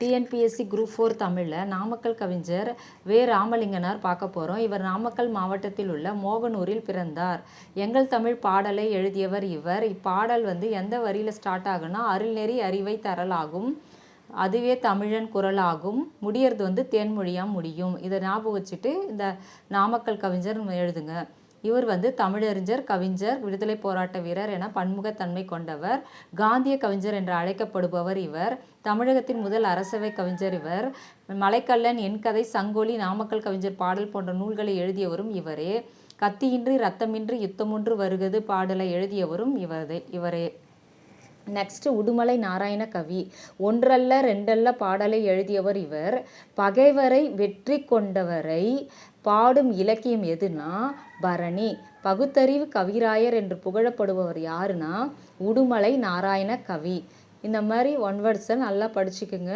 TNPSC group 4 தமிழில் நாமக்கல் கவிஞர் வே. ராமலிங்கனார் பார்க்க போகிறோம். இவர் நாமக்கல் மாவட்டத்தில் உள்ள மோகனூரில் பிறந்தார். எங்கள் தமிழ் பாடலை எழுதியவர் இவர். இப்பாடல் எந்த வரியில் ஸ்டார்ட் ஆகுனா, அருள்நெறி அறிவை தரலாகும், அதுவே தமிழன் குரலாகும், முடியறது தேன்மொழியாக முடியும். இதை ஞாபகம் வச்சுட்டு இந்த நாமக்கல் கவிஞர் எழுதுங்க. இவர் தமிழறிஞர், கவிஞர், விடுதலை போராட்ட வீரர் என பன்முகத்தன்மை கொண்டவர். காந்திய கவிஞர் என்று அழைக்கப்படுபவர் இவர். தமிழகத்தின் முதல் அரசவை கவிஞர் இவர். மலைக்கல்லன், என் கதை, சங்கொலி, நாமக்கல் கவிஞர் பாடல் போன்ற நூல்களை எழுதியவரும் இவரே. கத்தியின்றி இரத்தமின்றி யுத்தமொன்று வருகிறது பாடலை எழுதியவரும் இவரே. நெக்ஸ்ட், உடுமலை நாராயண கவி. ஒன்றல்ல ரெண்டல்ல பாடலை எழுதியவர் இவர். பகைவரை வெற்றி கொண்டவரை பாடும் இலக்கியம் எதுனா பரணி. பகுத்தறிவு கவிராயர் என்று புகழப்படுபவர் யாருன்னா உடுமலை நாராயண கவி. இந்த மாதிரி ஒன் வேர்ட்ஸை நல்லா படிச்சுக்குங்க.